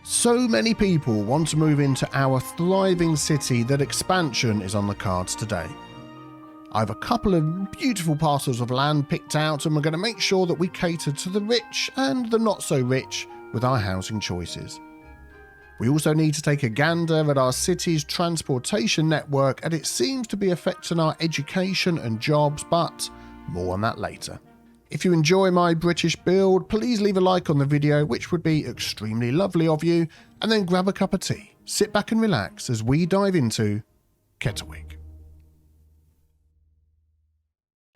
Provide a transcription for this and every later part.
So many people want to move into our thriving city that expansion is on the cards today. I have a couple of beautiful parcels of land picked out, and we're going to make sure that we cater to the rich and the not so rich with our housing choices. We also need to take a gander at our city's transportation network, and it seems to be affecting our education and jobs, but more on that later. If you enjoy my British build, please leave a like on the video, which would be extremely lovely of you, and then grab a cup of tea, sit back and relax as we dive into Kettlewick.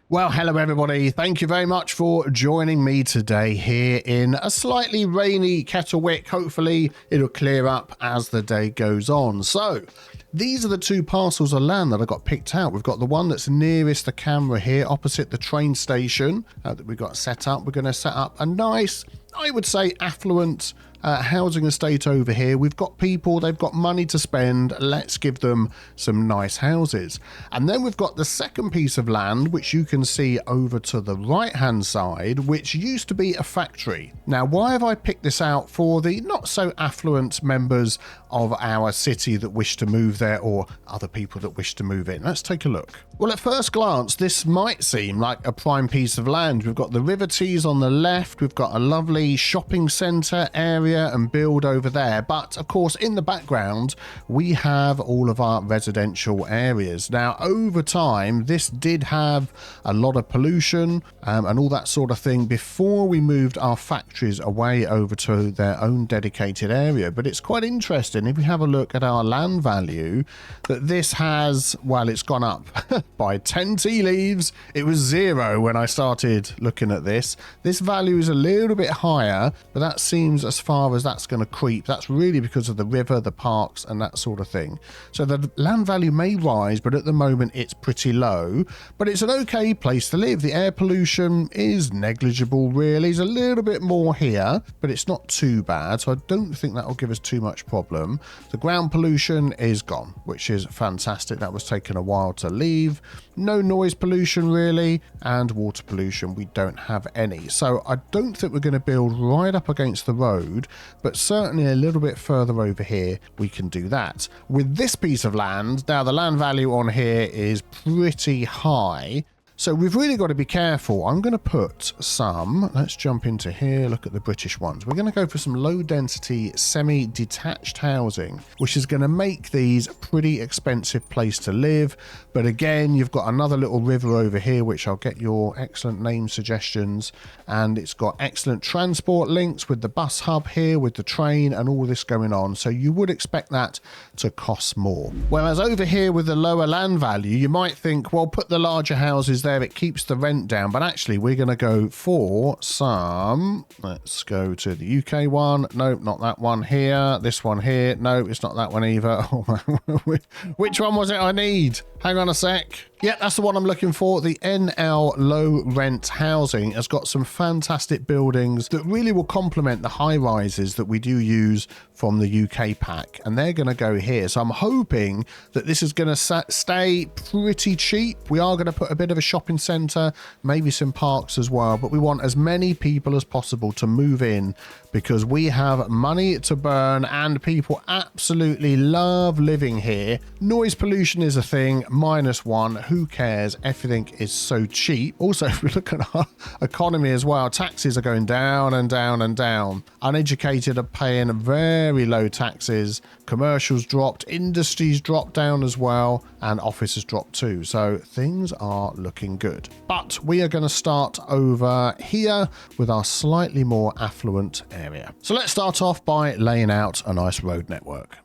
Well, hello everybody. Thank you very much for joining me today here in a slightly rainy Kettlewick. Hopefully it'll clear up as the day goes on. So these are the two parcels of land that I got picked out. We've got the one that's nearest the camera here opposite the train station that we've got set up. We're going to set up a nice, I would say, affluent housing estate over here. We've got people, they've got money to spend. Let's give them some nice houses. And then we've got the second piece of land, which you can see over to the right hand side, which used to be a factory. Now, why have I picked this out for the not so affluent members of our city that wish to move there, or other people that wish to move in? Let's take a look. Well, at first glance, this might seem like a prime piece of land. We've got the River Tees on the left. We've got a lovely shopping centre area and build over there, but of course in the background we have all of our residential areas. Now, over time this did have a lot of pollution and all that sort of thing before we moved our factories away over to their own dedicated area. But it's quite interesting if we have a look at our land value that this has, well, it's gone up by 10 tea leaves. It was 0 when I started looking at this. This value is a little bit higher, but that seems as far as that's going to creep. That's really because of the river, the parks and that sort of thing. So the land value may rise, but at the moment it's pretty low, but it's an okay place to live. The air pollution is negligible really. It's a little bit more here, but it's not too bad, so I don't think that will give us too much problem. The ground pollution is gone, which is fantastic. That was taking a while to leave. No noise pollution really, and water pollution we don't have any. So I don't think we're going to build right up against the road, but certainly a little bit further over here we can do that. With this piece of land, now the land value on here is pretty high, so we've really got to be careful. I'm going to put some, let's jump into here, look at the British ones. We're going to go for some low density semi-detached housing, which is going to make these a pretty expensive place to live. But again, you've got another little river over here, which I'll get your excellent name suggestions. And it's got excellent transport links with the bus hub here, with the train and all this going on. So you would expect that to cost more. Whereas over here with the lower land value, you might think, well, put the larger houses there, it keeps the rent down. But actually we're going to go for some, let's go to the UK one. Nope, not that one here. This one here. No, it's not that one either. Oh, which one was it I need? Hang on a sec. Yeah, that's the one I'm looking for. The NL low rent housing has got some fantastic buildings that really will complement the high rises that we do use from the UK pack, and they're going to go here. So I'm hoping that this is going to stay pretty cheap. We are going to put a bit of a shopping centre, maybe some parks as well, but we want as many people as possible to move in because we have money to burn and people absolutely love living here. Noise pollution is a thing, -1. Who cares? Everything is so cheap. Also, if we look at our economy as well, taxes are going down and down and down. Uneducated are paying very low taxes. Commercials dropped, industries dropped down as well, and offices dropped too. So things are looking good. But we are going to start over here with our slightly more affluent area. So let's start off by laying out a nice road network.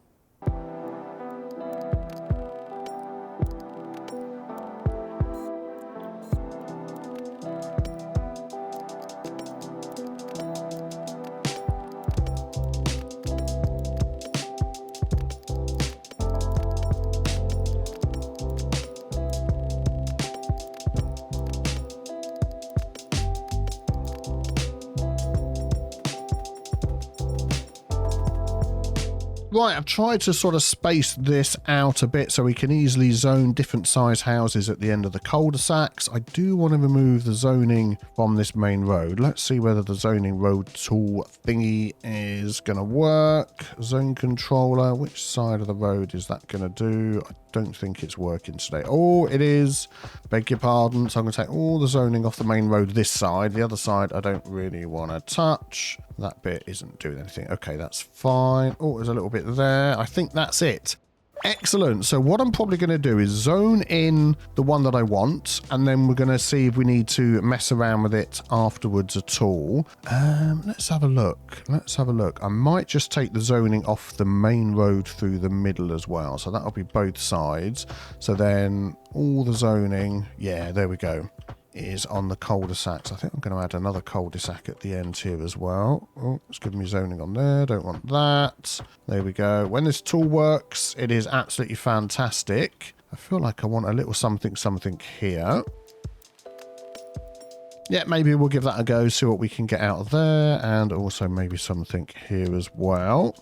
Right, I've tried to sort of space this out a bit so we can easily zone different size houses at the end of the cul-de-sacs. I do want to remove the zoning from this main road. Let's see whether the zoning road tool thingy is going to work. Zone controller, which side of the road is that going to do? I don't think it's working today. Oh, it is. Beg your pardon. So I'm going to take all the zoning off the main road this side. The other side I don't really want to touch. That bit isn't doing anything. Okay, that's fine. Oh, there's a little bit there. I think that's it. Excellent. So what I'm probably going to do is zone in the one that I want, and then we're going to see if we need to mess around with it afterwards at all. Let's have a look. Let's have a look. I might just take the zoning off the main road through the middle as well. So that'll be both sides. So then all the zoning, yeah, there we go, is on the cul-de-sacs. I think I'm going to add another cul-de-sac at the end here as well. Oh, it's giving me zoning on there. Don't want that. There we go. When this tool works, it is absolutely fantastic. I feel like I want a little something here. Yeah, maybe we'll give that a go, see what we can get out of there, and also maybe something here as well.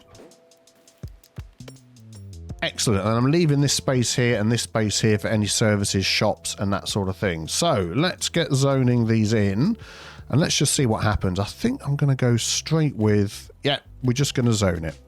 Excellent, and I'm leaving this space here and this space here for any services, shops, and that sort of thing. So let's get zoning these in, and let's just see what happens. I think I'm going to go straight with, yeah, we're just going to zone it.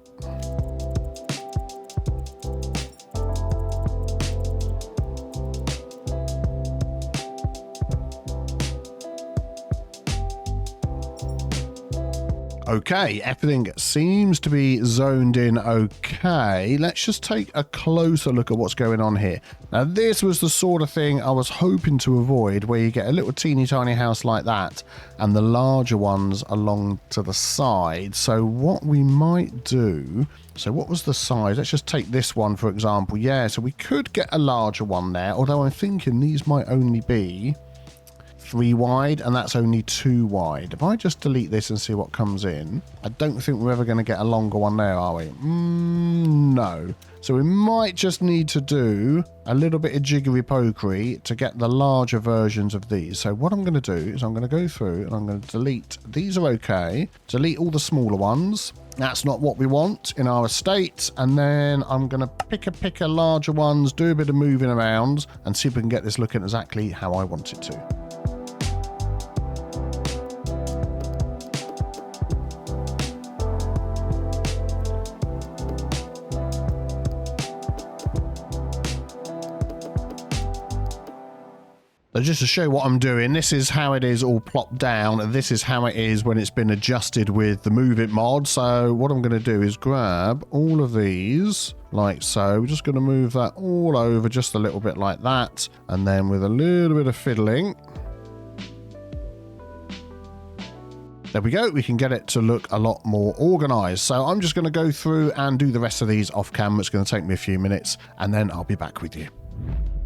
Okay, everything seems to be zoned in okay. Let's just take a closer look at what's going on here. Now, this was the sort of thing I was hoping to avoid, where you get a little teeny tiny house like that and the larger ones along to the side. So what we might do, so what was the size? Let's just take this one, for example. Yeah, so we could get a larger one there, although I'm thinking these might only be 3 wide, and that's only 2 wide. If I just delete this and see what comes in, I don't think we're ever going to get a longer one there, are we? No. So we might just need to do a little bit of jiggery pokery to get the larger versions of these. So what I'm going to do is I'm going to go through and I'm going to delete. These are okay. Delete all the smaller ones. That's not what we want in our estate. And then I'm going to pick a larger ones, do a bit of moving around, and see if we can get this looking exactly how I want it to. So just to show what I'm doing, this is how it is all plopped down, and this is how it is when it's been adjusted with the Move It mod. So what I'm going to do is grab all of these like so. We're just going to move that all over just a little bit like that, and then with a little bit of fiddling, there we go. We can get it to look a lot more organized. So I'm just going to go through and do the rest of these off camera. It's going to take me a few minutes, and then I'll be back with you.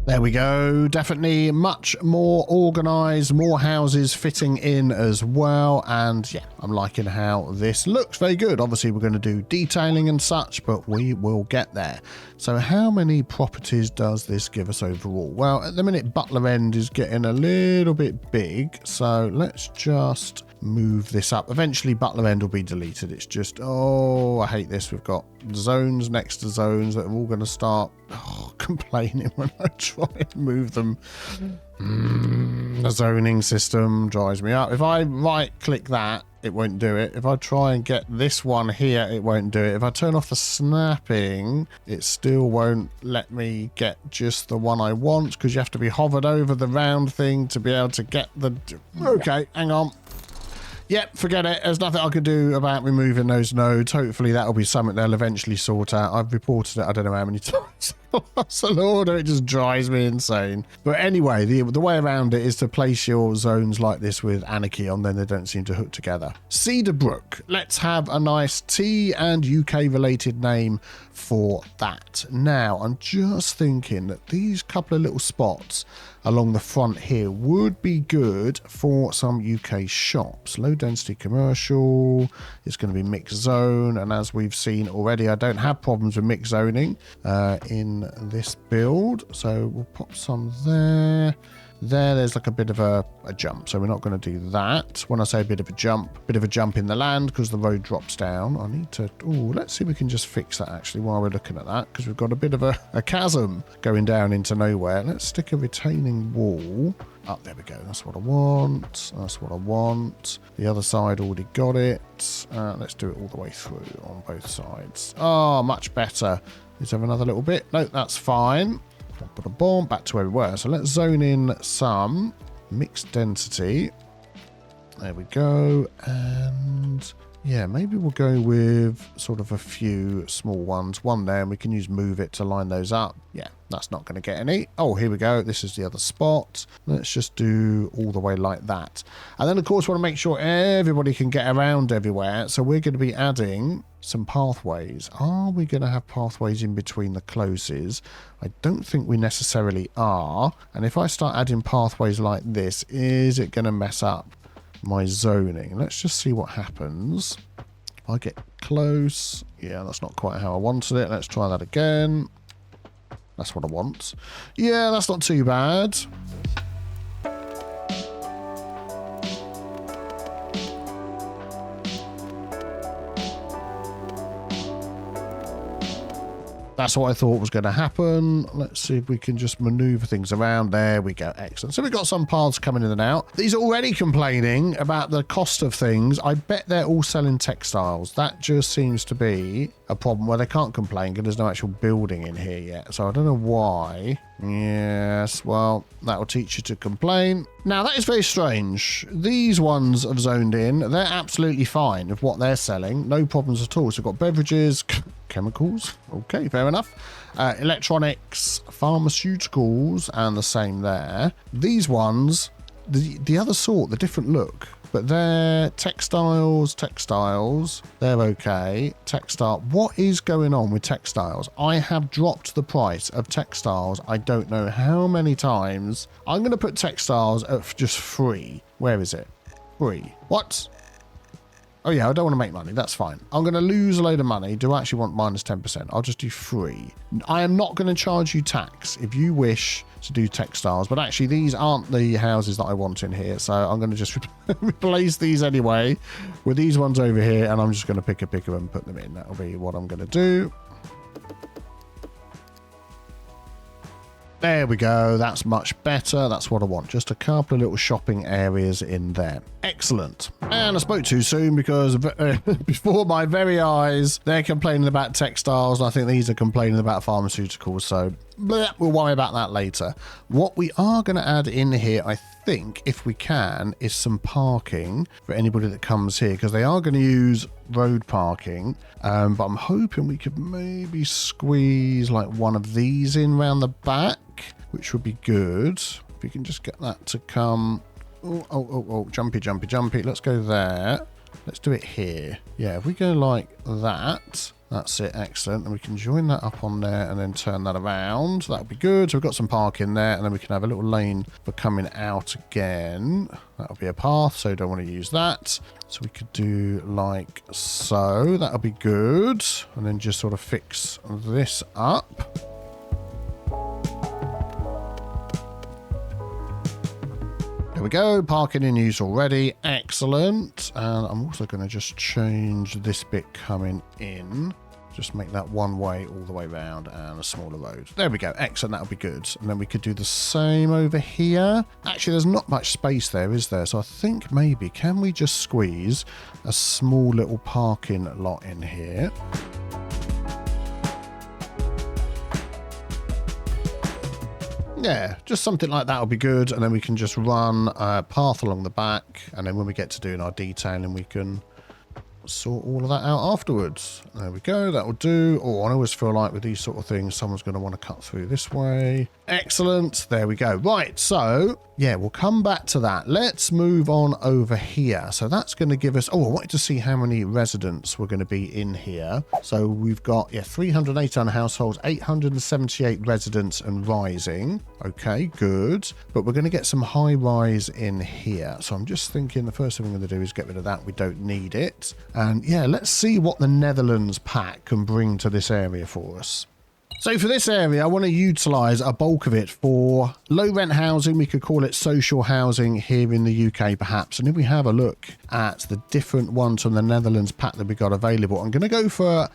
There we go. Definitely much more organized, more houses fitting in as well. And yeah, I'm liking how this looks. Very good. Obviously, we're going to do detailing and such, but we will get there. So how many properties does this give us overall? Well, at the minute, Butler End is getting a little bit big. So let's just move this up. Eventually, Butler End will be deleted. It's just, oh, I hate this. We've got zones next to zones that are all going to start complaining when I try and move them. The zoning system drives me up. If I right click that, it won't do it. If I try and get this one here, it won't do it. If I turn off the snapping, it still won't let me get just the one I want, because you have to be hovered over the round thing to be able to get the... Okay, hang on. Yep, forget it. There's nothing I could do about removing those nodes. Hopefully that'll be something they'll eventually sort out. I've reported it I don't know how many times. That's an order. It just drives me insane. But anyway, the way around it is to place your zones like this with Anarchy on, then they don't seem to hook together. Cedar Brook. Let's have a nice T and UK related name for that. Now, I'm just thinking that these couple of little spots along the front here would be good for some UK shops. Low density commercial, it's going to be mixed zone, and as we've seen already, I don't have problems with mixed zoning in this build, so we'll pop some there. there's like a bit of a jump. So we're not going to do that. When I say a bit of a jump in the land because the road drops down. I need to, let's see if we can just fix that actually while we're looking at that, because we've got a bit of a chasm going down into nowhere. Let's stick a retaining wall. Oh, there we go. That's what I want. That's what I want. The other side already got it. Let's do it all the way through on both sides. Oh, much better. Is there another little bit? No, that's fine. Put a bomb back to where we were. So let's zone in some mixed density. There we go. And yeah, maybe we'll go with sort of a few small ones. One there, and we can use move it to line those up. Yeah, that's not going to get any. Oh, here we go. This is the other spot. Let's just do all the way like that. And then, of course, we want to make sure everybody can get around everywhere. So we're going to be adding some pathways. Are we going to have pathways in between the closes? I don't think we necessarily are. And if I start adding pathways like this, is it going to mess up my zoning? Let's just see what happens. I get close. Yeah, that's not quite how I wanted it. Let's try that again. That's what I want. Yeah, that's not too bad. That's what I thought was going to happen. Let's see if we can just maneuver things around. There we go. Excellent. So we've got some paths coming in and out. These are already complaining about the cost of things. I bet they're all selling textiles. That just seems to be a problem where they can't complain because there's no actual building in here yet. So I don't know why. Yes, well, that will teach you to complain. Now, that is very strange. These ones have zoned in. They're absolutely fine with what they're selling. No problems at all. So we've got beverages, chemicals. Okay, fair enough. Electronics, pharmaceuticals, and the same there. These ones, the other sort, the different look. But they're textiles, they're okay. Textile, what is going on with textiles? I have dropped the price of textiles I don't know how many times. I'm going to put textiles at just free. Where is it? Free. What? Oh yeah, I don't want to make money. That's fine. I'm going to lose a load of money. Do I actually want minus 10%? I'll just do free. I am not going to charge you tax if you wish to do textiles, but actually these aren't the houses that I want in here. So I'm going to just replace these anyway with these ones over here, and I'm just going to pick a picker and put them in. That'll be what I'm going to do. There we go. That's much better. That's what I want. Just a couple of little shopping areas in there. Excellent. And I spoke too soon because before my very eyes, they're complaining about textiles. And I think these are complaining about pharmaceuticals. So bleh, we'll worry about that later. What we are going to add in here, I think, if we can, is some parking for anybody that comes here, because they are going to use road parking. But I'm hoping we could maybe squeeze like one of these in round the back, which would be good. If we can just get that to come. Oh, jumpy. Let's go there. Let's do it here. Yeah, if we go like that, that's it. Excellent. And we can join that up on there and then turn that around. That'll be good. So we've got some parking there, and then we can have a little lane for coming out again. That'll be a path, so don't want to use that. So we could do like so. That'll be good. And then just sort of fix this up. There we go, parking in use already. Excellent. And I'm also going to just change this bit coming in. Just make that one way all the way around and a smaller road. There we go. Excellent. That'll be good. And then we could do the same over here. Actually, there's not much space there, is there? So I think maybe, can we just squeeze a small little parking lot in here? Yeah, just something like that will be good. And then we can just run a path along the back. And then when we get to doing our detailing, we can sort all of that out afterwards. There we go. That will do. Oh, I always feel like with these sort of things, someone's going to want to cut through this way. Excellent. There we go. Right. So yeah, we'll come back to that. Let's move on over here. So that's going to give us, oh, I wanted to see how many residents were going to be in here. So we've got, yeah, 389 households, 878 residents and rising. Okay, good. But we're going to get some high rise in here. So I'm just thinking the first thing we're going to do is get rid of that. We don't need it. And yeah, let's see what the Netherlands pack can bring to this area for us. So for this area, I want to utilise a bulk of it for low rent housing. We could call it social housing here in the UK perhaps. And if we have a look at the different ones from the Netherlands pack that we got available, I'm going to go for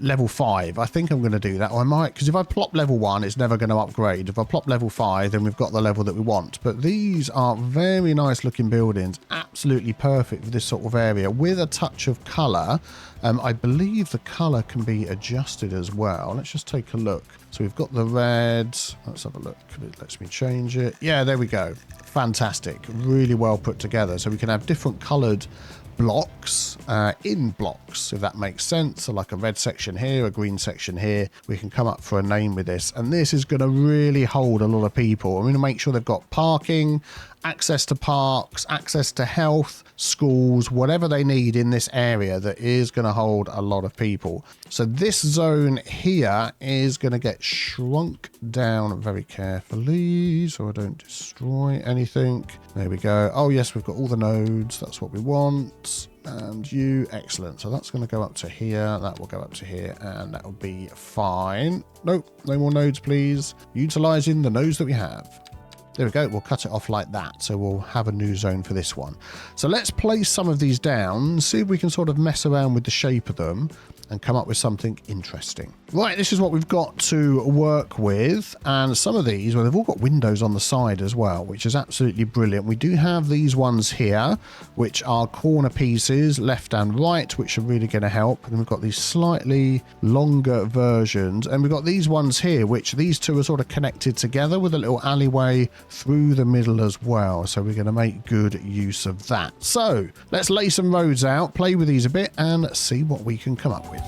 level 5. I think I'm going to do that, or I might, because if I plop level 1 it's never going to upgrade. If I plop level 5 then we've got the level that we want. But these are very nice looking buildings, absolutely perfect for this sort of area with a touch of colour. I believe the colour can be adjusted as well. Let's just take a look. So we've got the red. Let's have a look. It lets me change it. Yeah, there we go. Fantastic, really well put together. So we can have different coloured blocks in blocks, if that makes sense. So like a red section here, a green section here. We can come up for a name with this, and this is going to really hold a lot of people. I'm going to make sure they've got parking, access to parks, access to health, schools, whatever they need in this area that is going to hold a lot of people. So this zone here is going to get shrunk down very carefully so I don't destroy anything. There we go. Oh yes, we've got all the nodes. That's what we want. And you, excellent. So that's going to go up to here. That will go up to here, and that will be fine. Nope, no more nodes, please. Utilizing the nodes that we have. There we go. We'll cut it off like that. So we'll have a new zone for this one. So let's place some of these down, see if we can sort of mess around with the shape of them and come up with something interesting. Right, this is what we've got to work with. And some of these, well, they've all got windows on the side as well, which is absolutely brilliant. We do have these ones here, which are corner pieces, left and right, which are really going to help. And we've got these slightly longer versions. And we've got these ones here, which these two are sort of connected together with a little alleyway through the middle as well. So we're going to make good use of that. So let's lay some roads out, play with these a bit, and see what we can come up with.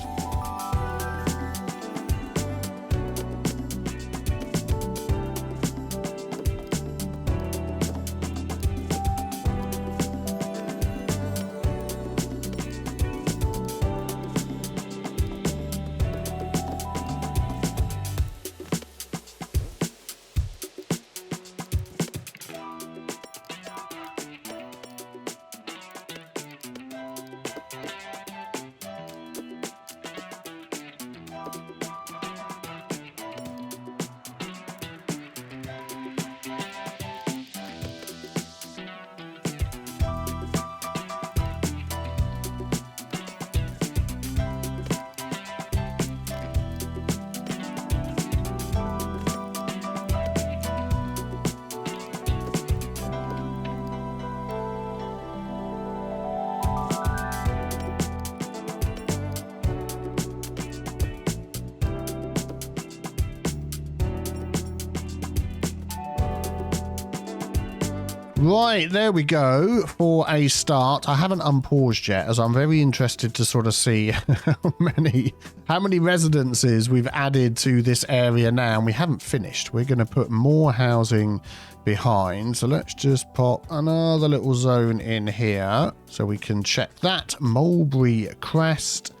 Right, there we go for a start. I haven't unpaused yet, as I'm very interested to sort of see how many residences we've added to this area now, and we haven't finished. We're going to put more housing behind, so let's just pop another little zone in here so we can check that. Mulberry Crest.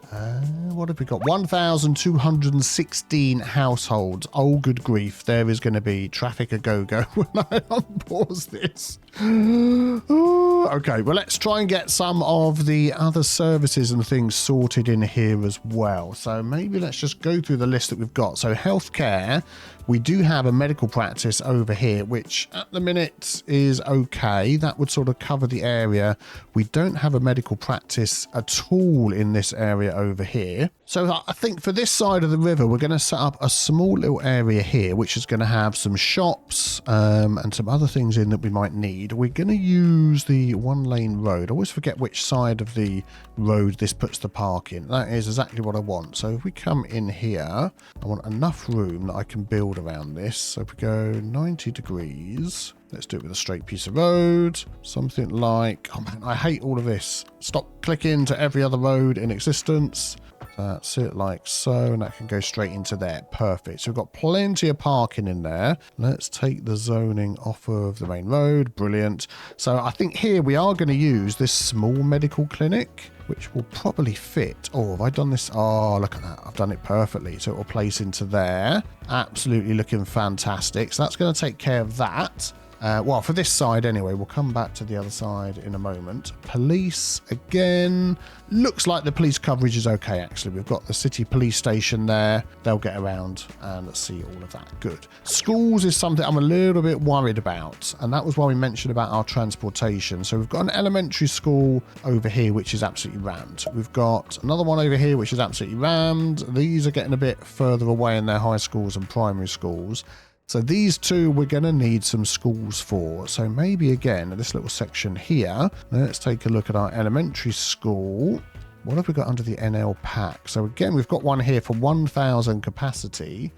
What have we got? 1,216 households. Oh, good grief. There is going to be traffic a go-go when I unpause this. Okay, well, let's try and get some of the other services and things sorted in here as well. So maybe let's just go through the list that we've got. So healthcare, we do have a medical practice over here, which at the minute is okay. That would sort of cover the area. We don't have a medical practice at all in this area over here. So I think for this side of the river, we're going to set up a small little area here, which is going to have some shops and some other things in that we might need. We're going to use the one-lane road. I always forget which side of the road this puts the park in. That is exactly what I want. So if we come in here, I want enough room that I can build around this. So if we go 90 degrees, let's do it with a straight piece of road. Something like, oh man, I hate all of this. Stop clicking to every other road in existence. That's it, like so, and that can go straight into there. Perfect. So we've got plenty of parking in there. Let's take the zoning off of the main road. Brilliant. So I think here we are going to use this small medical clinic, which will probably fit. Oh, have I done this? Oh, look at that. I've done it perfectly. So it will place into there. Absolutely looking fantastic. So that's going to take care of that. Well, for this side anyway. We'll come back to the other side in a moment. Police, again, looks like the police coverage is okay, actually. We've got the city police station there. They'll get around and see all of that. Good. Schools is something I'm a little bit worried about, and that was why we mentioned about our transportation. So we've got an elementary school over here, which is absolutely rammed. We've got another one over here, which is absolutely rammed. These are getting a bit further away in their high schools and primary schools. So these two we're going to need some schools for. So maybe again, this little section here, let's take a look at our elementary school. What have we got under the NL pack? So again, we've got one here for 1,000 capacity.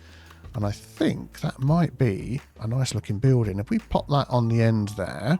And I think that might be a nice looking building. If we pop that on the end there,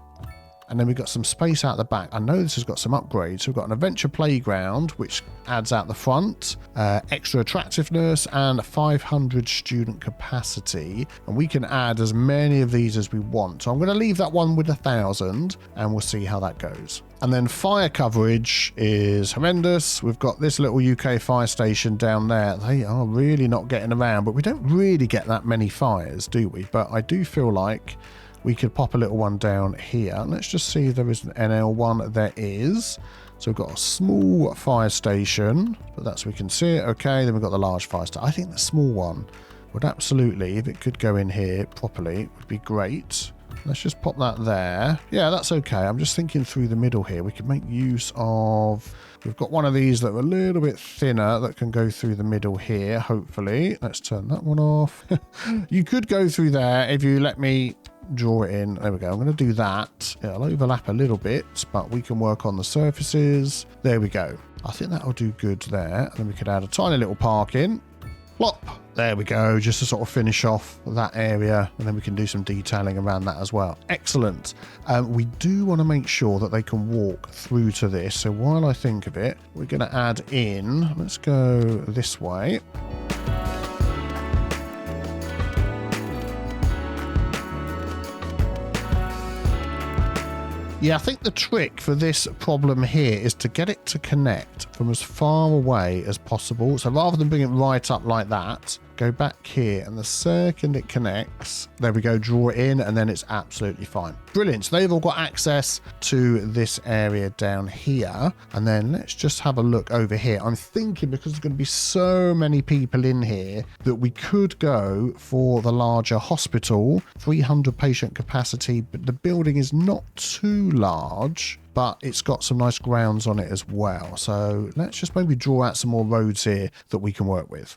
and then we've got some space out the back. I know this has got some upgrades. So we've got an adventure playground, which adds out the front, extra attractiveness, and 500 student capacity. And we can add as many of these as we want. So I'm going to leave that one with 1,000, and we'll see how that goes. And then fire coverage is horrendous. We've got this little UK fire station down there. They are really not getting around, but we don't really get that many fires, do we? But I do feel like we could pop a little one down here. Let's just see if there is an NL one. There is. So we've got a small fire station, but that's, we can see it. Okay, then we've got the large fire station. I think the small one would absolutely, if it could go in here properly, would be great. Let's just pop that there. Yeah, that's okay. I'm just thinking through the middle here. We could make use of... We've got one of these that are a little bit thinner that can go through the middle here, hopefully. Let's turn that one off. You could go through there if you let me draw it in. There we go. I'm going to do that. It'll overlap a little bit, but we can work on the surfaces. There we go. I think that'll do good there. And then we could add a tiny little park in. Plop. There we go, just to sort of finish off that area, and then we can do some detailing around that as well. Excellent. We do want to make sure that they can walk through to this. So while I think of it, we're going to add in, let's go this way. Yeah, I think the trick for this problem here is to get it to connect from as far away as possible. So rather than bring it right up like that, go back here, and the second it connects, there we go, draw it in, and then it's absolutely fine. Brilliant. So they've all got access to this area down here. And then let's just have a look over here. I'm thinking, because there's going to be so many people in here, that we could go for the larger hospital, 300 patient capacity, but the building is not too large, but it's got some nice grounds on it as well. So let's just maybe draw out some more roads here that we can work with.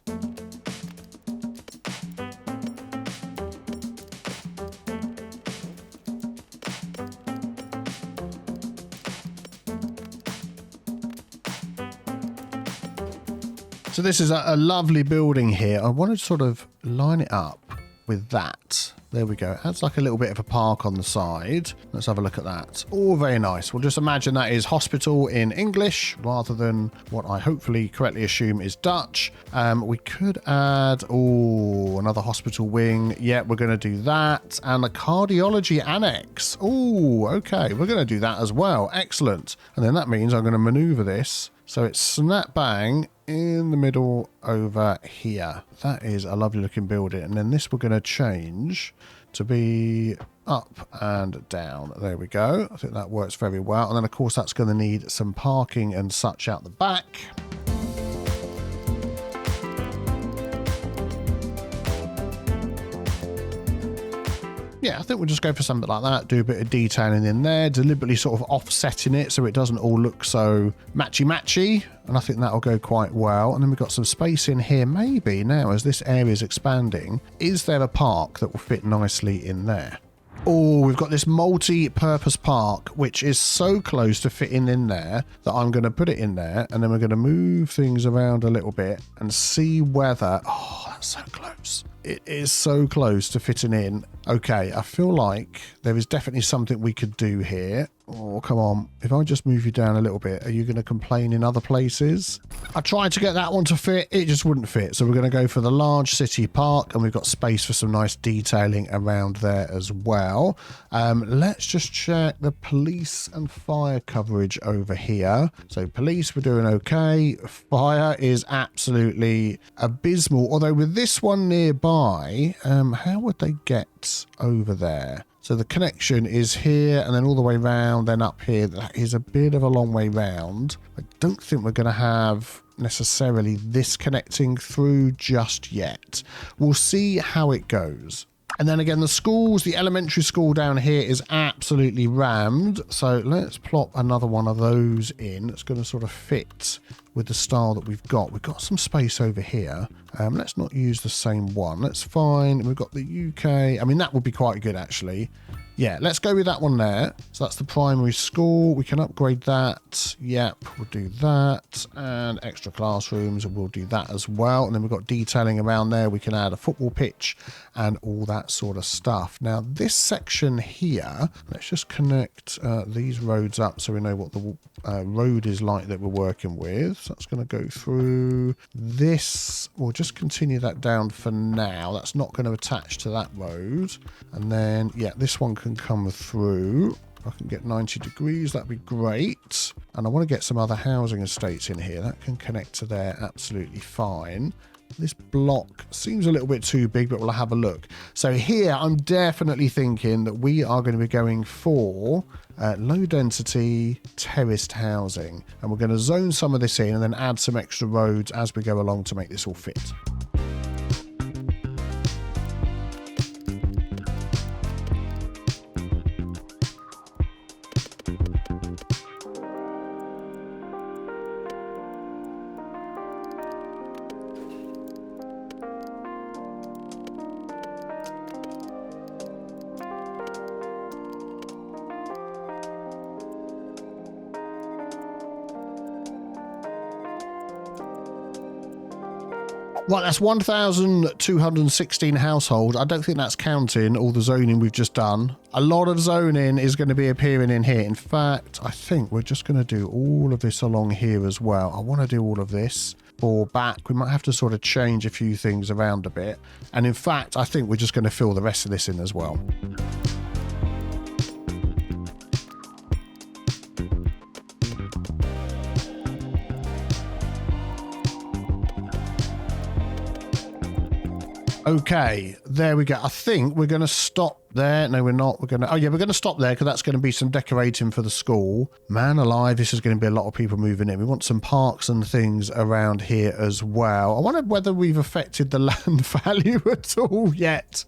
So this is a lovely building here. I want to sort of line it up with that. There we go. It adds like a little bit of a park on the side. Let's have a look at that. Oh, very nice. We'll just imagine that is hospital in English rather than what I hopefully correctly assume is Dutch. We could add, another hospital wing. Yeah, we're going to do that. And a cardiology annex. Oh, okay. We're going to do that as well. Excellent. And then that means I'm going to maneuver this so it's snap bang in the middle over here. That is a lovely looking building. And then this we're going to change to be up and down. There we go. I think that works very well. And then of course that's going to need some parking and such out the back. Yeah, I think we'll just go for something like that, do a bit of detailing in there, deliberately sort of offsetting it so it doesn't all look so matchy-matchy, and I think that'll go quite well. And then we've got some space in here, maybe now as this area is expanding, is there a park that will fit nicely in there? Oh, we've got this multi-purpose park, which is so close to fitting in there that I'm going to put it in there, and then we're going to move things around a little bit and see whether... Oh, that's so close. It is so close to fitting in. Okay, I feel like there is definitely something we could do here. Oh, come on. If I just move you down a little bit, are you going to complain in other places? I tried to get that one to fit. It just wouldn't fit. So we're going to go for the large city park, and we've got space for some nice detailing around there as well. Let's just check the police and fire coverage over here. So police, we're doing okay. Fire is absolutely abysmal. Although with this one nearby, how would they get over there? So the connection is here and then all the way round, then up here. That is a bit of a long way round. I don't think we're going to have necessarily this connecting through just yet. We'll see how it goes. And then again, the schools, the elementary school down here is absolutely rammed. So let's plop another one of those in. It's going to sort of fit with the style that we've got. We've got some space over here. Let's not use the same one. That's fine. We've got the UK. I mean, that would be quite good, actually. Yeah, let's go with that one there. So that's the primary school. We can upgrade that. Yep, we'll do that. And extra classrooms, we'll do that as well. And then we've got detailing around there. We can add a football pitch and all that sort of stuff. Now, this section here, let's just connect these roads up so we know what the road is like that we're working with. So that's going to go through this. We'll just continue that down for now. That's not going to attach to that road. And then, yeah, this one can come through. I can get 90 degrees, that'd be great. And I want to get some other housing estates in here. That can connect to there absolutely fine. This block seems a little bit too big, but we'll have a look. So here, I'm definitely thinking that we are going to be going for low density terraced housing. And we're going to zone some of this in and then add some extra roads as we go along to make this all fit. Right, that's 1,216 households. I don't think that's counting all the zoning we've just done. A lot of zoning is going to be appearing in here. In fact, I think we're just going to do all of this along here as well. I want to do all of this for back. We might have to sort of change a few things around a bit. And in fact, I think we're just going to fill the rest of this in as well. Okay, there we go. I think we're going to stop there. No, we're not. We're going to... Oh, yeah, we're going to stop there because that's going to be some decorating for the school. Man alive, this is going to be a lot of people moving in. We want some parks and things around here as well. I wonder whether we've affected the land value at all yet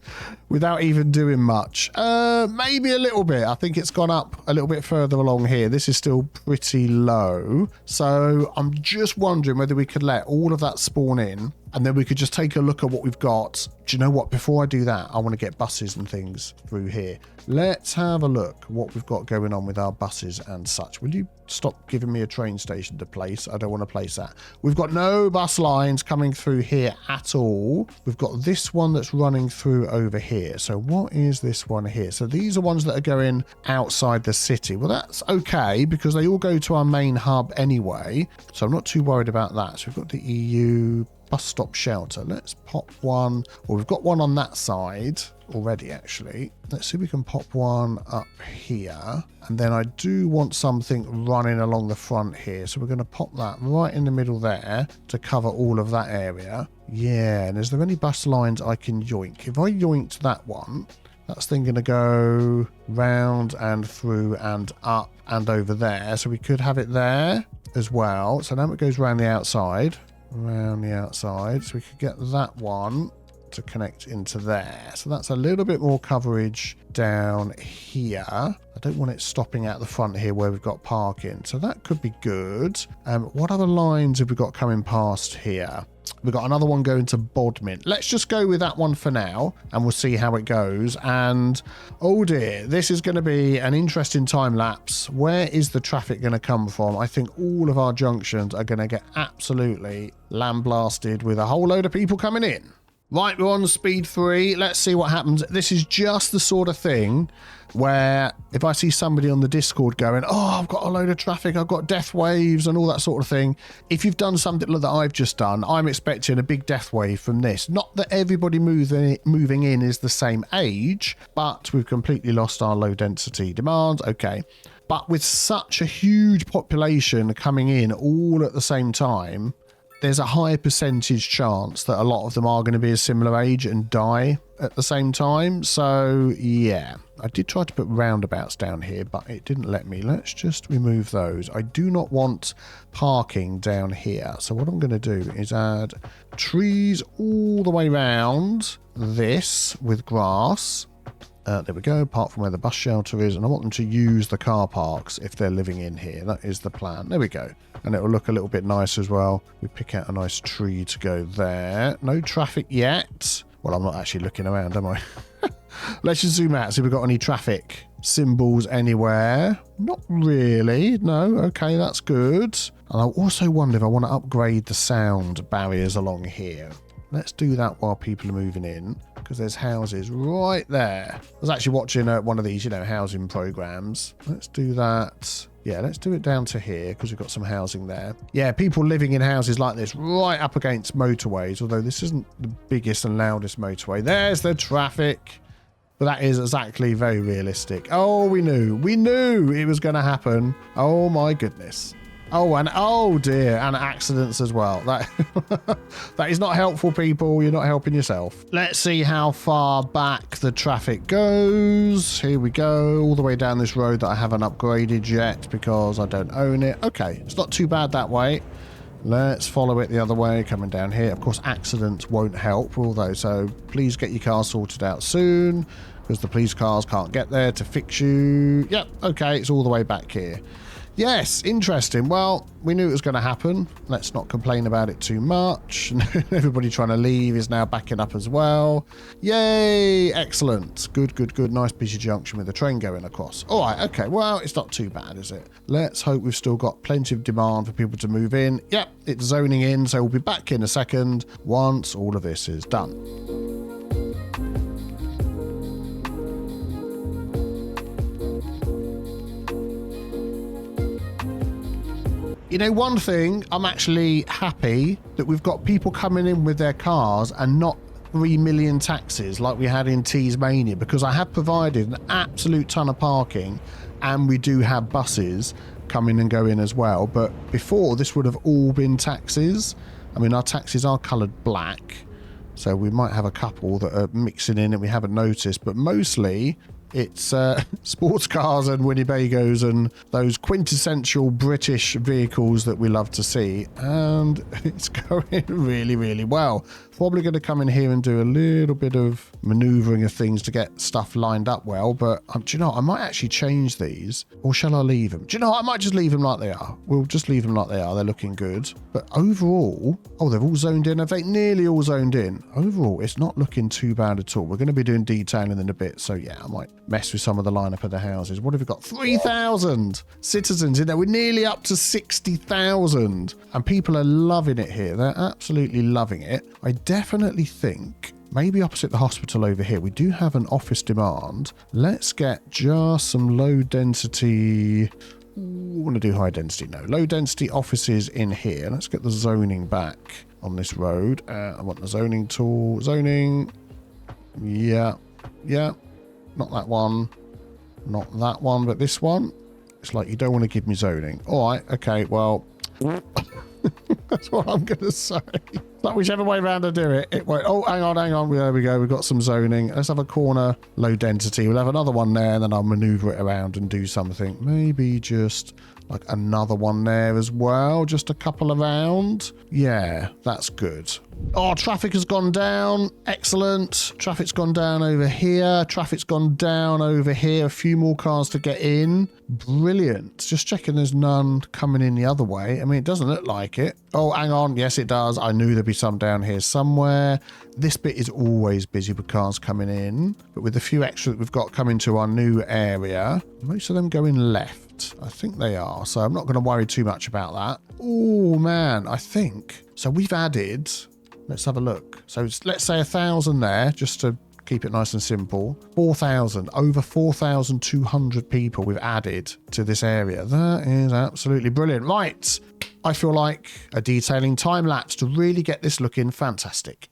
without even doing much. Maybe a little bit. I think it's gone up a little bit further along here. This is still pretty low. So I'm just wondering whether we could let all of that spawn in and then we could just take a look at what we've got. Do you know what? Before I do that, I want to get buses and things through here. Let's have a look what we've got going on with our buses and such. Will you stop giving me a train station to place? I don't want to place that. We've got no bus lines coming through here at all. We've got this one that's running through over here. So what is this one here? So these are ones that are going outside the city. Well, that's okay because they all go to our main hub anyway. So I'm not too worried about that. So we've got the EU bus stop shelter. Let's pop one. Well, we've got one on that side already, actually. Let's see if we can pop one up here. And then I do want something running along the front here. So we're going to pop that right in the middle there to cover all of that area. Yeah, and is there any bus lines I can yoink? If I yoinked that one, that's then going to go round and through and up and over there. So we could have it there as well. So now it goes around the outside. Around the outside, so we could get that one to connect into there. So that's a little bit more coverage down here. I don't want it stopping out the front here where we've got parking, so that could be good. What other lines have we got coming past here? We've got another one going to Bodmin. Let's just go with that one for now and we'll see how it goes. And oh dear, this is going to be an interesting time lapse. Where is the traffic going to come from? I think all of our junctions are going to get absolutely lambasted with a whole load of people coming in. Right, we're on speed 3. Let's see what happens. This is just the sort of thing where if I see somebody on the Discord going, oh, I've got a load of traffic, I've got death waves and all that sort of thing. If you've done something like that I've just done, I'm expecting a big death wave from this. Not that everybody moving in is the same age, but we've completely lost our low density demands. Okay. But with such a huge population coming in all at the same time, there's a high percentage chance that a lot of them are going to be a similar age and die at the same time. So yeah, I did try to put roundabouts down here, but it didn't let me. Let's just remove those. I do not want parking down here. So what I'm going to do is add trees all the way around this with grass. There we go, apart from where the bus shelter is. And I want them to use the car parks if they're living in here. That is the plan. There we go. And it will look a little bit nice as well. We pick out a nice tree to go there. No traffic yet. Well, I'm not actually looking around, am I? Let's just zoom out, see if we've got any traffic symbols anywhere. Not really. No. Okay, that's good. And I also wonder if I want to upgrade the sound barriers along here. Let's do that while people are moving in, because there's houses right there. I was actually watching one of these, housing programs. Let's do that. Yeah, let's do it down to here, because we've got some housing there. Yeah, people living in houses like this right up against motorways, although this isn't the biggest and loudest motorway. There's the traffic. But that is exactly very realistic. Oh, we knew it was going to happen. Oh, my goodness. Oh, and oh dear, and accidents as well. That is not helpful, people. You're not helping yourself. Let's see how far back the traffic goes. Here we go, all the way down this road that I haven't upgraded yet because I don't own it. Okay, it's not too bad that way. Let's follow it the other way, coming down here. Of course, accidents won't help, will they? So please get your car sorted out soon, because the police cars can't get there to fix you. Yep, okay, it's all the way back here. Yes, interesting. Well, we knew it was going to happen. Let's not complain about it too much. Everybody trying to leave is now backing up as well. Yay! Excellent. Good, good, good. Nice busy junction with the train going across. All right, okay. Well, it's not too bad, is it? Let's hope we've still got plenty of demand for people to move in. Yep, it's zoning in, so we'll be back in a second once all of this is done. One thing, I'm actually happy that we've got people coming in with their cars and not 3 million taxis like we had in Tasmania, because I have provided an absolute ton of parking and we do have buses come in and go in as well. But before, this would have all been taxis. I mean, our taxis are coloured black, so we might have a couple that are mixing in and we haven't noticed, but mostly it's sports cars and Winnebagos and those quintessential British vehicles that we love to see. And it's going really, really well. Probably going to come in here and do a little bit of manoeuvring of things to get stuff lined up well. But do you know, I might actually change these, or shall I leave them? Do you know, I might just leave them like they are. We'll just leave them like they are. They're looking good. But overall, oh, they've all zoned in. Have they nearly all zoned in? Overall, it's not looking too bad at all. We're going to be doing detailing in a bit. So yeah, I might mess with some of the lineup of the houses. What have we got? 3,000 citizens in there. We're nearly up to 60,000. And people are loving it here. They're absolutely loving it. I definitely think maybe opposite the hospital over here, we do have an office demand. Let's get just some low density. I want to do high density. No, low density offices in here. Let's get the zoning back on this road. I want the zoning tool. Zoning. Yeah. Not that one. Not that one, but this one. It's like you don't want to give me zoning. All right. Okay. Well, that's what I'm going to say. Like whichever way around I do it, it won't. Oh, hang on. There we go. We've got some zoning. Let's have a corner low density. We'll have another one there, and then I'll maneuver it around and do something. Maybe just like another one there as well. Just a couple around. Yeah, that's good. Oh, traffic has gone down. Excellent. Traffic's gone down over here. Traffic's gone down over here. A few more cars to get in. Brilliant. Just checking there's none coming in the other way. I mean, it doesn't look like it. Oh, hang on. Yes, it does. I knew there'd be some down here somewhere. This bit is always busy with cars coming in. But with the few extra that we've got coming to our new area, most of them going left. I think they are. So I'm not going to worry too much about that. Oh, man. I think. So we've added... Let's have a look. So let's say 1,000 there, just to keep it nice and simple. 4,000, over 4,200 people we've added to this area. That is absolutely brilliant. Right, I feel like a detailing time lapse to really get this looking fantastic.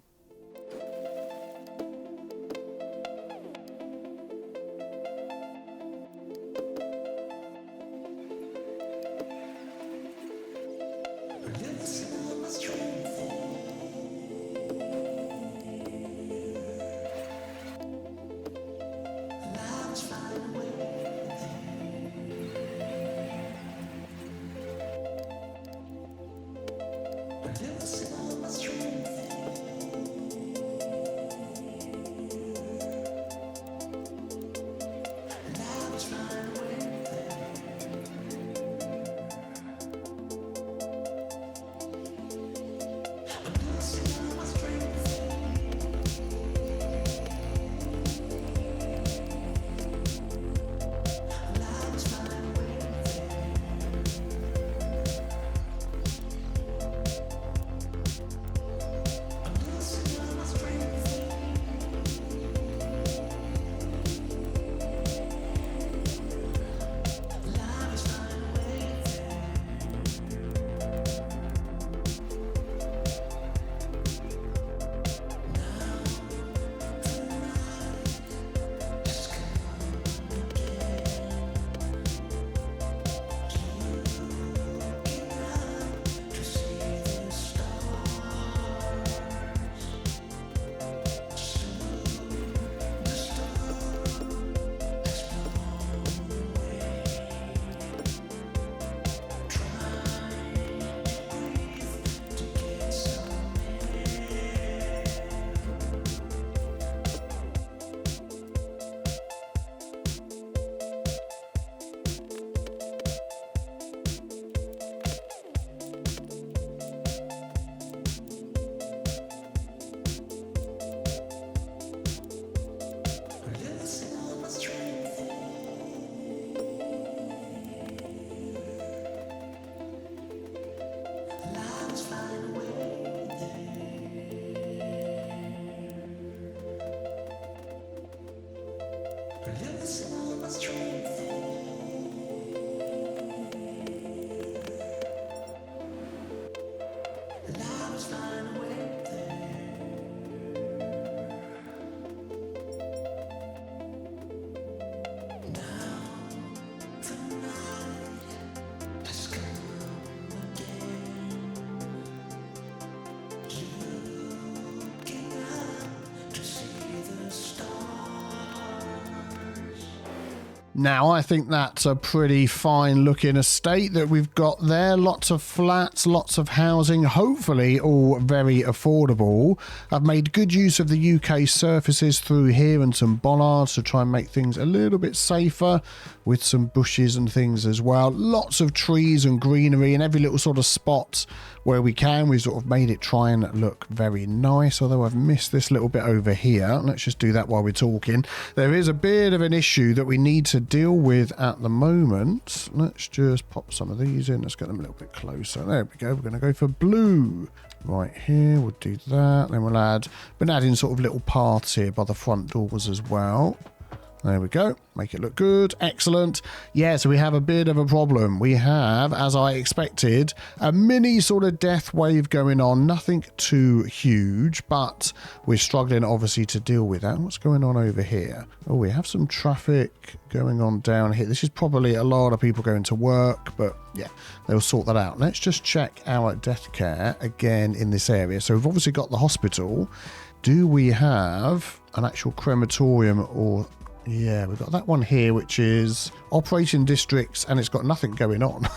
Now, I think that's a pretty fine looking estate that we've got there. Lots of flats, lots of housing, hopefully all very affordable. I've made good use of the UK surfaces through here and some bollards to try and make things a little bit safer with some bushes and things as well. Lots of trees and greenery in every little sort of spot where we can. We've sort of made it try and look very nice, although I've missed this little bit over here. Let's just do that while we're talking. There is a bit of an issue that we need to deal with at the moment. Let's just pop some of these in. Let's get them a little bit closer. There we go. We're going to go for blue right here. We'll do that. Then we'll add, been adding sort of little paths here by the front doors as well. There we go. Make it look good. Excellent. Yeah, so we have a bit of a problem. We have, as I expected, a mini sort of death wave going on. Nothing too huge, but we're struggling obviously to deal with that. What's going on over here? Oh, we have some traffic going on down here. This is probably a lot of people going to work, but yeah, they'll sort that out. Let's just check our death care again in this area. So we've obviously got the hospital. Do we have an actual crematorium or... Yeah, we've got that one here, which is operating districts, and it's got nothing going on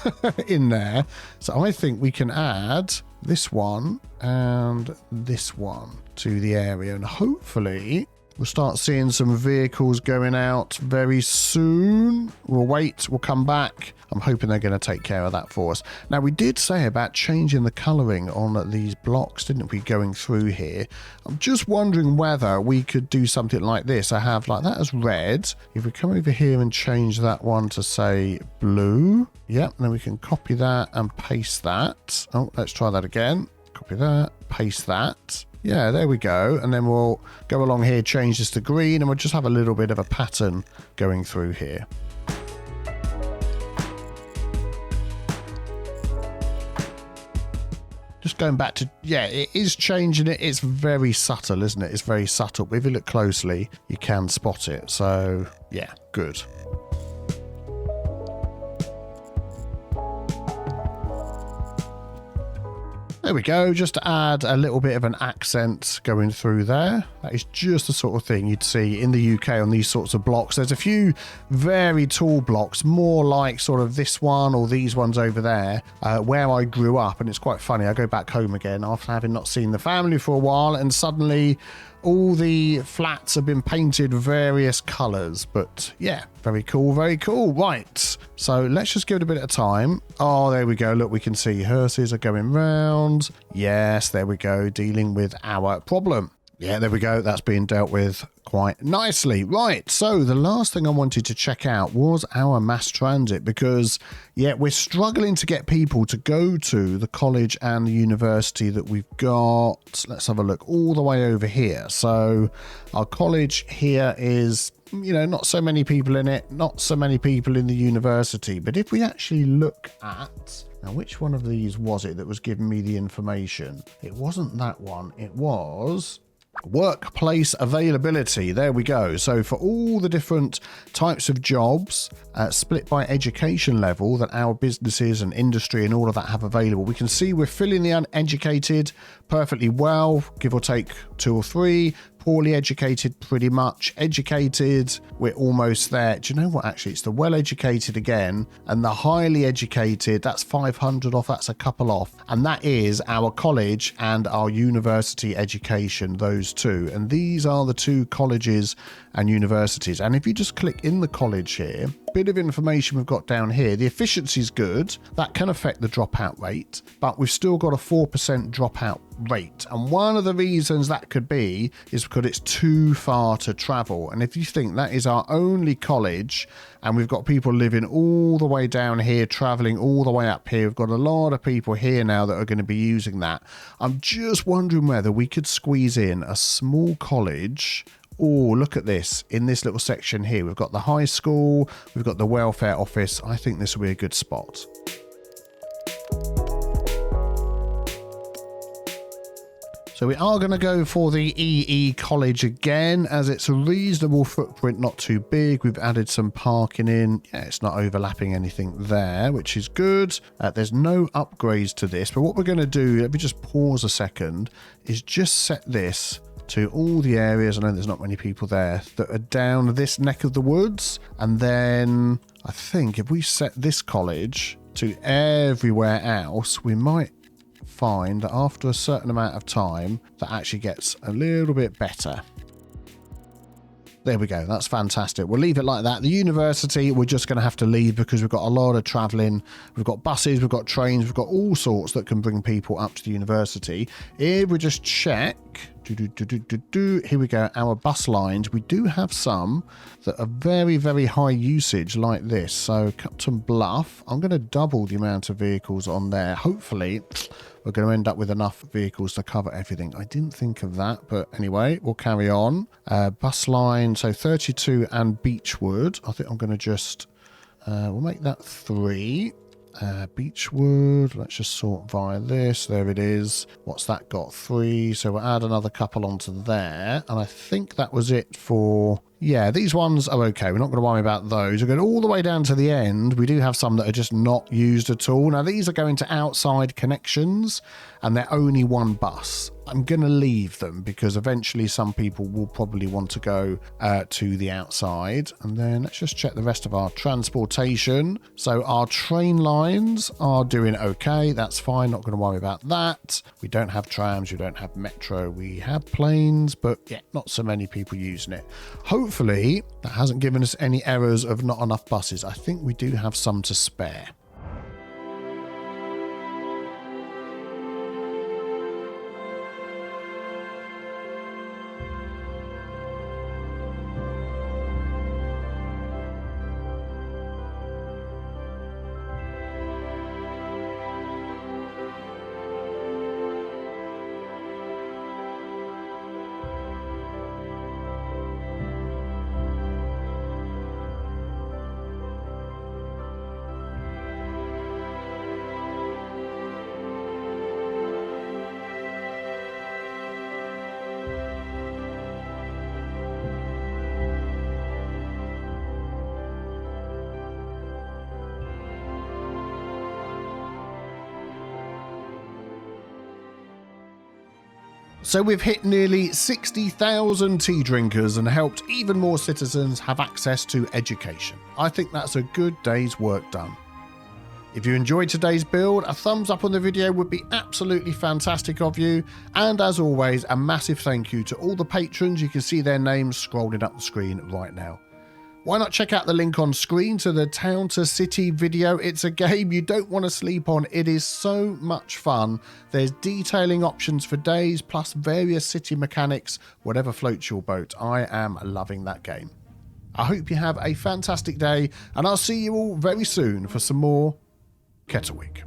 in there. So I think we can add this one and this one to the area, and hopefully we'll start seeing some vehicles going out very soon. We'll wait, we'll come back. I'm hoping they're going to take care of that for us. Now, we did say about changing the colouring on these blocks, didn't we, going through here? I'm just wondering whether we could do something like this. I have like that as red. If we come over here and change that one to, say, blue. Yep, then we can copy that and paste that. Oh, let's try that again. Copy that, paste that. Yeah, there we go. And then we'll go along here, change this to green, and we'll just have a little bit of a pattern going through here. Just going back to, yeah, it is changing it. It's very subtle, isn't it? It's very subtle. But if you look closely, you can spot it. So, yeah, good. There we go, just to add a little bit of an accent going through there. That is just the sort of thing you'd see in the UK on these sorts of blocks. There's a few very tall blocks, more like sort of this one or these ones over there, where I grew up. And it's quite funny, I go back home again after having not seen the family for a while, and suddenly all the flats have been painted various colours. But yeah, very cool, very cool. Right, so let's just give it a bit of time. Oh, there we go. Look, we can see hearses are going round. Yes, there we go, dealing with our problem. Yeah, there we go. That's being dealt with quite nicely. Right, so the last thing I wanted to check out was our mass transit, because, yeah, we're struggling to get people to go to the college and the university that we've got. Let's have a look all the way over here. So our college here is, you know, not so many people in it, not so many people in the university. But if we actually look at... Now, which one of these was it that was giving me the information? It wasn't that one. It was... workplace availability. There we go. So for all the different types of jobs split by education level that our businesses and industry and all of that have available, we can see we're filling the uneducated perfectly well, give or take 2 or 3. Poorly educated, pretty much. Educated, we're almost there. Do you know what? Actually, it's the well-educated again, and the highly educated, that's 500 off, that's a couple off. And that is our college and our university education, those two. And these are the 2 colleges and universities. And if you just click in the college here, bit of information we've got down here. The efficiency is good. That can affect the dropout rate, but we've still got a 4% dropout rate. And one of the reasons that could be is because it's too far to travel. And if you think that is our only college, and we've got people living all the way down here, traveling all the way up here, we've got a lot of people here now that are going to be using that. I'm just wondering whether we could squeeze in a small college Oh, look at this. In this little section here, we've got the high school, we've got the welfare office. I think this will be a good spot. So we are going to go for the EE College again, as it's a reasonable footprint, not too big. We've added some parking in. Yeah, it's not overlapping anything there, which is good. There's no upgrades to this, but what we're going to do, let me just pause a second, is just set this to all the areas, I know there's not many people there, that are down this neck of the woods. And then I think if we set this college to everywhere else, we might find that after a certain amount of time that actually gets a little bit better. There we go. That's fantastic. We'll leave it like that. The university, we're just going to have to leave because we've got a lot of travelling. We've got buses, we've got trains, we've got all sorts that can bring people up to the university. Here we just check. Here we go. Our bus lines. We do have some that are very, very high usage like this. So Captain Bluff, I'm going to double the amount of vehicles on there. Hopefully, we're going to end up with enough vehicles to cover everything. I didn't think of that, but anyway, we'll carry on. Bus line, so 32 and Beechwood. I think I'm going to just, we'll make that 3. Beechwood, let's just sort via this. There it is. What's that got? 3. So we'll add another couple onto there. And I think that was it for... Yeah, these ones are okay. We're not going to worry about those. We're going all the way down to the end. We do have some that are just not used at all. Now, these are going to outside connections, and they're only one bus. I'm going to leave them because eventually some people will probably want to go to the outside. And then let's just check the rest of our transportation. So our train lines are doing okay. That's fine. Not going to worry about that. We don't have trams. We don't have metro. We have planes, but yeah, not so many people using it. Hopefully that hasn't given us any errors of not enough buses. I think we do have some to spare. So we've hit nearly 60,000 tea drinkers and helped even more citizens have access to education. I think that's a good day's work done. If you enjoyed today's build, a thumbs up on the video would be absolutely fantastic of you. And as always, a massive thank you to all the patrons. You can see their names scrolling up the screen right now. Why not check out the link on screen to the Town to City video? It's a game you don't want to sleep on. It is so much fun. There's detailing options for days, plus various city mechanics, whatever floats your boat. I am loving that game. I hope you have a fantastic day, and I'll see you all very soon for some more Kettlewick.